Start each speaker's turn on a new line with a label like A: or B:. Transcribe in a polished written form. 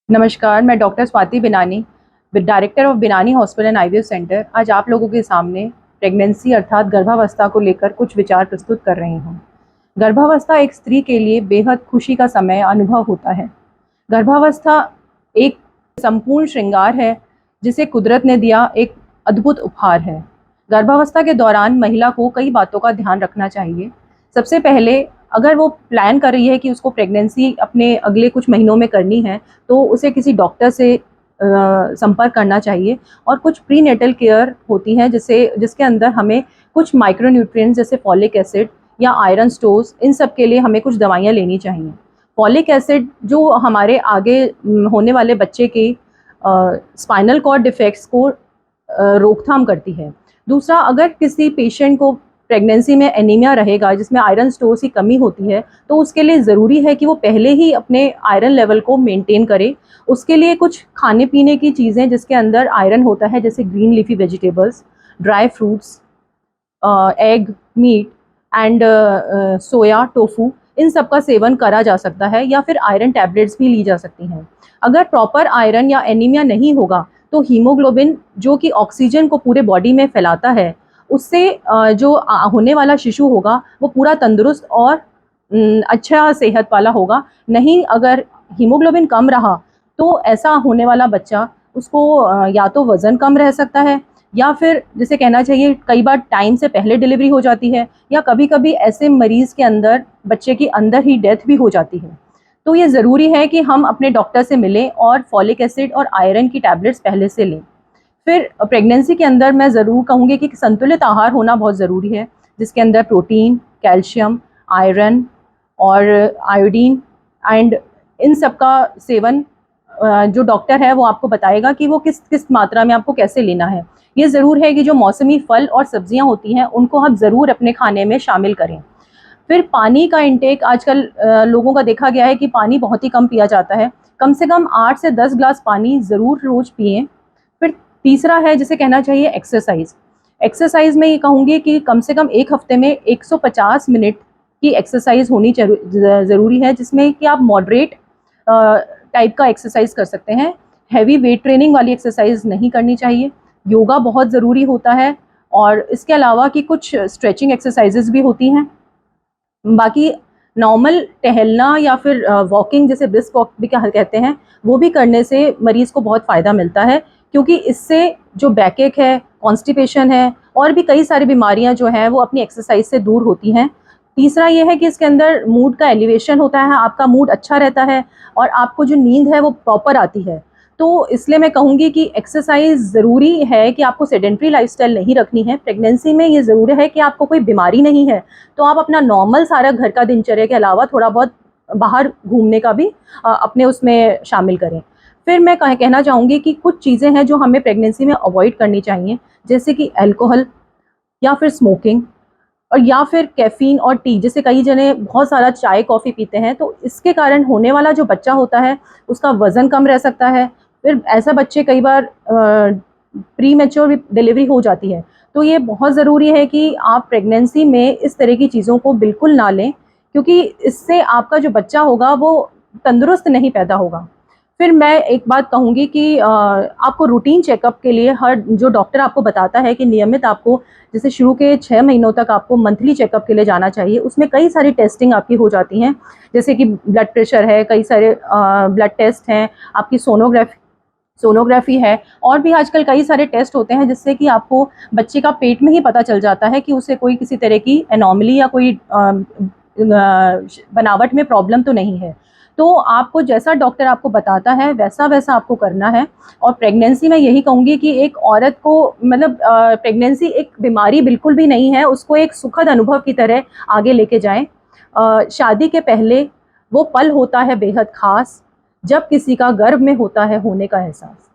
A: नमस्कार, मैं doctor Swati Binani, director of Binani hospital and IVF centre. आज आप लोगों के सामने प्रेगनेंसी अर्थात गर्भावस्था को लेकर कुछ विचार प्रस्तुत कर रही हूँ। गर्भावस्था एक स्त्री के लिए बेहद खुशी का समय अनुभव होता है। गर्भावस्था एक संपूर्ण श्रृंगार है जिसे कुदरत ने दिया एक अद्भुत उपहार है। गर्भावस्था के दौरान महिला को कई बातों का ध्यान रखना चाहिए। सबसे पहले, अगर वो प्लान कर रही है कि उसको प्रेगनेंसी अपने अगले कुछ महीनों में करनी है, तो उसे किसी डॉक्टर से संपर्क करना चाहिए। और कुछ प्रीनेटल केयर होती हैं जिसके अंदर हमें कुछ माइक्रोन्यूट्रिएंट्स जैसे फॉलिक एसिड या आयरन स्टोर्स, इन सब के लिए हमें कुछ दवाइयाँ लेनी चाहिए। फॉलिक एसिड जो हमारे आगे होने वाले बच्चे के स्पाइनल कॉर्ड डिफेक्ट्स को रोकथाम करती है। दूसरा, अगर किसी पेशेंट को प्रेगनेंसी में एनीमिया रहेगा जिसमें आयरन स्टोर्स की कमी होती है, तो उसके लिए ज़रूरी है कि वो पहले ही अपने आयरन लेवल को मेंटेन करे। उसके लिए कुछ खाने पीने की चीज़ें जिसके अंदर आयरन होता है, जैसे green leafy vegetables, dry fruits, egg, meat and soya, tofu, इन सब का सेवन करा जा सकता है, या फिर आयरन टैबलेट्स भी ली जा सकती हैं। अगर प्रॉपर आयरन या एनीमिया नहीं होगा तो हीमोग्लोबिन, जो कि ऑक्सीजन को पूरे बॉडी में फैलाता है, उससे जो होने वाला शिशु होगा वो पूरा तंदुरुस्त और अच्छा सेहत वाला होगा। नहीं, अगर हीमोग्लोबिन कम रहा तो ऐसा होने वाला बच्चा, उसको या तो वज़न कम रह सकता है, या फिर जिसे कहना चाहिए कई बार टाइम से पहले डिलीवरी हो जाती है, या कभी-कभी ऐसे मरीज़ के अंदर बच्चे की अंदर ही डेथ भी हो जाती है। तो ये ज़रूरी है कि हम अपने डॉक्टर से मिलें और फॉलिक एसिड और आयरन की टैबलेट्स पहले से लें। फिर प्रेगनेंसी के अंदर मैं ज़रूर कहूँगी कि संतुलित आहार होना बहुत ज़रूरी है, जिसके अंदर प्रोटीन, कैल्शियम, आयरन और आयोडीन एंड इन सब का सेवन जो डॉक्टर है वो आपको बताएगा कि वो किस किस मात्रा में आपको कैसे लेना है। ये ज़रूर है कि जो मौसमी फल और सब्जियां होती हैं उनको हम ज़रूर अपने खाने में शामिल करें। फिर पानी का इंटेक, आजकल लोगों का देखा गया है कि पानी बहुत ही कम पिया जाता है। कम से कम 8 से 10 ग्लास पानी ज़रूर रोज़ पिएँ। फिर तीसरा है जिसे कहना चाहिए एक्सरसाइज। एक्सरसाइज में ये कहूँगी कि कम से कम एक हफ्ते में 150 मिनट की एक्सरसाइज होनी ज़रूरी है, जिसमें कि आप मॉडरेट टाइप का एक्सरसाइज कर सकते हैं। हैवी वेट ट्रेनिंग वाली एक्सरसाइज नहीं करनी चाहिए। योगा बहुत ज़रूरी होता है, और इसके अलावा कि कुछ स्ट्रेचिंग एक्सरसाइजेज भी होती हैं। बाकी नॉर्मल टहलना या फिर वॉकिंग, जैसे ब्रिस्क वॉक भी कहते हैं, वो भी करने से मरीज़ को बहुत फ़ायदा मिलता है, क्योंकि इससे जो बैकएक है, कॉन्स्टिपेशन है और भी कई सारी बीमारियां जो हैं वो अपनी एक्सरसाइज से दूर होती हैं। तीसरा ये है कि इसके अंदर मूड का एलिवेशन होता है, आपका मूड अच्छा रहता है और आपको जो नींद है वो प्रॉपर आती है। तो इसलिए मैं कहूँगी कि एक्सरसाइज ज़रूरी है, कि आपको सेडेंट्री लाइफस्टाइल नहीं रखनी है। प्रेगनेंसी में ये ज़रूरी है कि आपको कोई बीमारी नहीं है, तो आप अपना नॉर्मल सारा घर का दिनचर्या के अलावा थोड़ा बहुत बाहर घूमने का भी अपने उसमें शामिल करें। फिर मैं कहना चाहूँगी कि कुछ चीज़ें हैं जो हमें प्रेगनेंसी में अवॉइड करनी चाहिए, जैसे कि अल्कोहल या फिर स्मोकिंग, और या फिर कैफ़ीन और टी। जैसे कई जने बहुत सारा चाय कॉफ़ी पीते हैं, तो इसके कारण होने वाला जो बच्चा होता है उसका वज़न कम रह सकता है। फिर ऐसा बच्चे कई बार प्री मैच्योर डिलीवरी हो जाती है। तो ये बहुत ज़रूरी है कि आप प्रेगनेंसी में इस तरह की चीज़ों को बिल्कुल ना लें, क्योंकि इससे आपका जो बच्चा होगा वो तंदुरुस्त नहीं पैदा होगा। फिर मैं एक बात कहूँगी कि आपको रूटीन चेकअप के लिए हर जो डॉक्टर आपको बताता है कि नियमित आपको, जैसे शुरू के 6 महीनों तक आपको मंथली चेकअप के लिए जाना चाहिए। उसमें कई सारी टेस्टिंग आपकी हो जाती हैं, जैसे कि ब्लड प्रेशर है, कई सारे ब्लड टेस्ट हैं, आपकी सोनोग्राफी है, और भी आजकल कई सारे टेस्ट होते हैं जिससे कि आपको बच्चे का पेट में ही पता चल जाता है कि उसे कोई किसी तरह की एनॉमली या कोई बनावट में प्रॉब्लम तो नहीं है। तो आपको जैसा डॉक्टर आपको बताता है वैसा वैसा आपको करना है। और प्रेगनेंसी में यही कहूँगी कि एक औरत को, मतलब प्रेगनेंसी एक बीमारी बिल्कुल भी नहीं है, उसको एक सुखद अनुभव की तरह आगे लेके जाएं। शादी के पहले वो पल होता है बेहद ख़ास, जब किसी का गर्भ में होता है होने का एहसास।